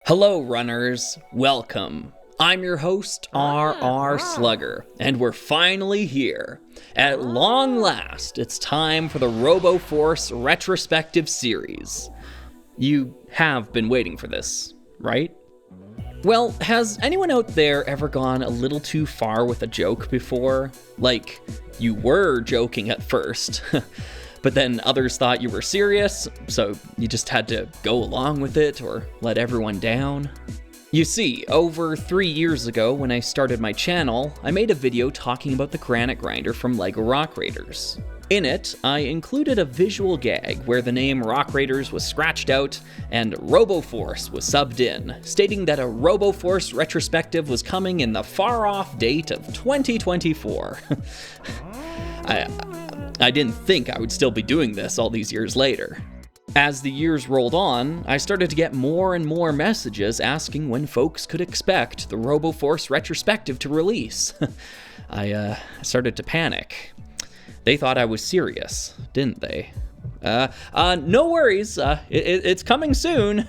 Hello, runners. Welcome. I'm your host, R.R. Slugger, and we're finally here. At long last, it's time for the RoboForce Retrospective Series. You have been waiting for this, right? Well, has anyone out there ever gone a little too far with a joke before? Like, you were joking at first, but then others thought you were serious, so you just had to go along with it or let everyone down. You see, over 3 years ago when I started my channel, I made a video talking about the granite grinder from LEGO Rock Raiders. In it, I included a visual gag where the name Rock Raiders was scratched out and RoboForce was subbed in, stating that a RoboForce retrospective was coming in the far-off date of 2024. I didn't think I would still be doing this all these years later. As the years rolled on, I started to get more and more messages asking when folks could expect the RoboForce retrospective to release. I started to panic. They thought I was serious, didn't they? No worries, it's coming soon.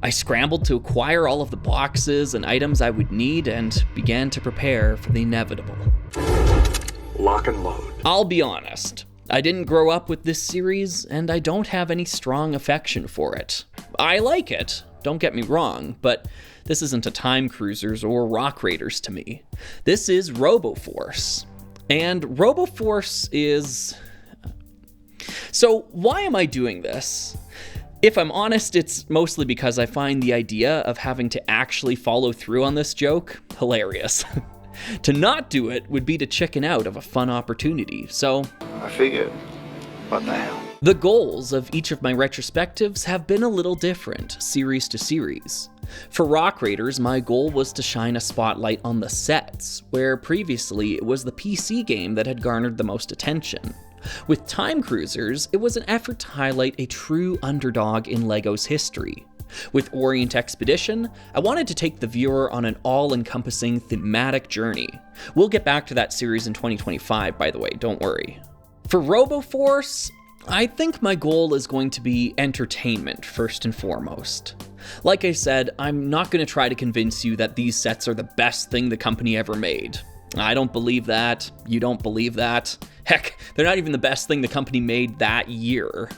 I scrambled to acquire all of the boxes and items I would need and began to prepare for the inevitable. Lock and load. I'll be honest, I didn't grow up with this series, and I don't have any strong affection for it. I like it, don't get me wrong, but this isn't a Time Cruisers or Rock Raiders to me. This is RoboForce. And RoboForce is... So why am I doing this? If I'm honest, it's mostly because I find the idea of having to actually follow through on this joke hilarious. To not do it would be to chicken out of a fun opportunity, so... I figured, what the hell? The goals of each of my retrospectives have been a little different, series to series. For Rock Raiders, my goal was to shine a spotlight on the sets, where previously it was the PC game that had garnered the most attention. With Time Cruisers, it was an effort to highlight a true underdog in LEGO's history. With Orient Expedition, I wanted to take the viewer on an all-encompassing thematic journey. We'll get back to that series in 2025, by the way, don't worry. For RoboForce, I think my goal is going to be entertainment first and foremost. Like I said, I'm not going to try to convince you that these sets are the best thing the company ever made. I don't believe that. You don't believe that. Heck, they're not even the best thing the company made that year.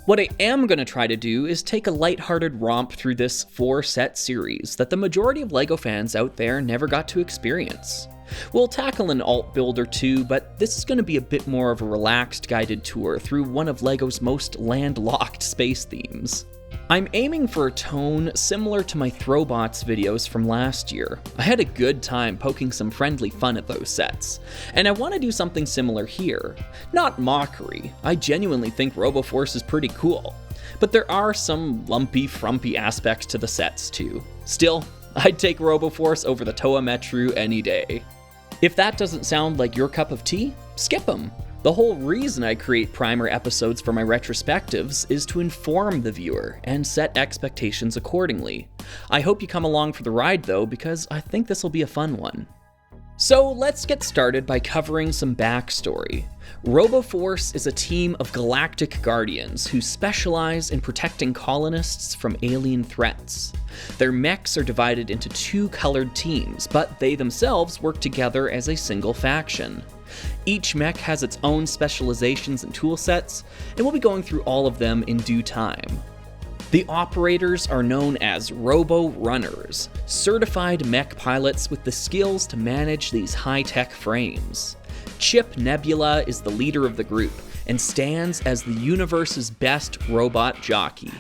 What I am going to try to do is take a lighthearted romp through this 4-set series that the majority of LEGO fans out there never got to experience. We'll tackle an alt build or two, but this is going to be a bit more of a relaxed guided tour through one of LEGO's most landlocked space themes. I'm aiming for a tone similar to my Throwbots videos from last year. I had a good time poking some friendly fun at those sets, and I want to do something similar here. Not mockery, I genuinely think RoboForce is pretty cool, but there are some lumpy, frumpy aspects to the sets too. Still, I'd take RoboForce over the Toa Metru any day. If that doesn't sound like your cup of tea, skip them. The whole reason I create primer episodes for my retrospectives is to inform the viewer and set expectations accordingly. I hope you come along for the ride though, because I think this will be a fun one. So let's get started by covering some backstory. RoboForce is a team of galactic guardians who specialize in protecting colonists from alien threats. Their mechs are divided into 2 colored teams, but they themselves work together as a single faction. Each mech has its own specializations and toolsets, and we'll be going through all of them in due time. The operators are known as Robo-Runners, certified mech pilots with the skills to manage these high-tech frames. Chip Nebula is the leader of the group, and stands as the universe's best robot jockey.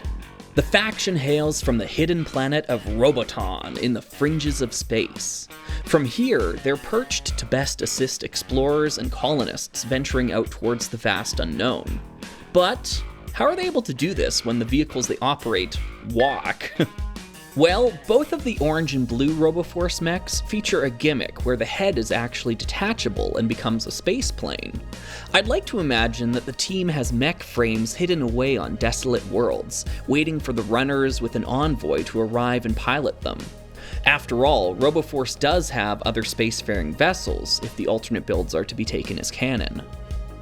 The faction hails from the hidden planet of Roboton in the fringes of space. From here, they're perched to best assist explorers and colonists venturing out towards the vast unknown. But how are they able to do this when the vehicles they operate walk? Well, both of the orange and blue RoboForce mechs feature a gimmick where the head is actually detachable and becomes a space plane. I'd like to imagine that the team has mech frames hidden away on desolate worlds, waiting for the runners with an envoy to arrive and pilot them. After all, RoboForce does have other spacefaring vessels, if the alternate builds are to be taken as canon.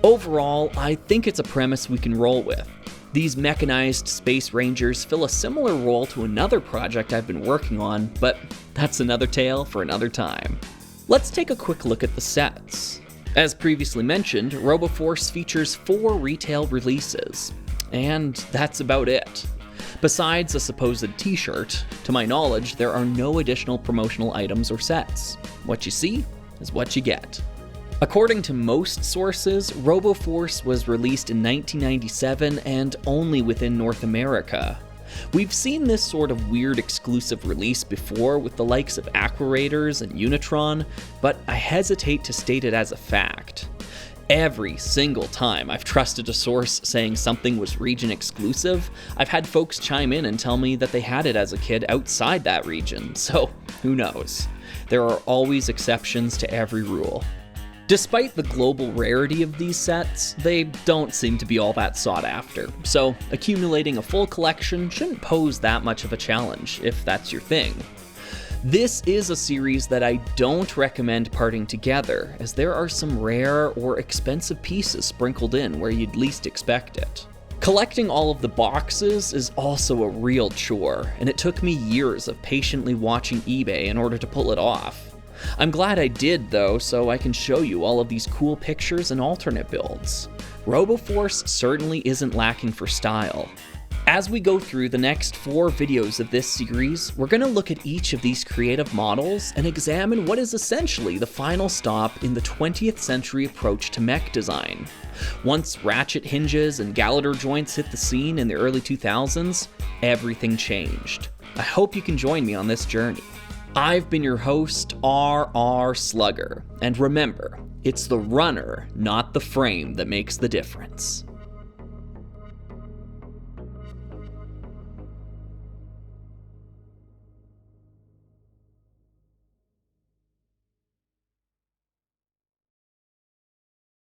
Overall, I think it's a premise we can roll with. These mechanized Space Rangers fill a similar role to another project I've been working on, but that's another tale for another time. Let's take a quick look at the sets. As previously mentioned, RoboForce features 4 retail releases, and that's about it. Besides a supposed t-shirt, to my knowledge, there are no additional promotional items or sets. What you see is what you get. According to most sources, RoboForce was released in 1997 and only within North America. We've seen this sort of weird exclusive release before with the likes of Aqua Raiders and Unitron, but I hesitate to state it as a fact. Every single time I've trusted a source saying something was region exclusive, I've had folks chime in and tell me that they had it as a kid outside that region, so who knows? There are always exceptions to every rule. Despite the global rarity of these sets, they don't seem to be all that sought after, so accumulating a full collection shouldn't pose that much of a challenge, if that's your thing. This is a series that I don't recommend parting together, as there are some rare or expensive pieces sprinkled in where you'd least expect it. Collecting all of the boxes is also a real chore, and it took me years of patiently watching eBay in order to pull it off. I'm glad I did though, so I can show you all of these cool pictures and alternate builds. RoboForce certainly isn't lacking for style. As we go through the next 4 videos of this series, we're going to look at each of these creative models and examine what is essentially the final stop in the 20th century approach to mech design. Once ratchet hinges and Gallagher joints hit the scene in the early 2000s, everything changed. I hope you can join me on this journey. I've been your host, R.R. Slugger, and remember, it's the runner, not the frame, that makes the difference.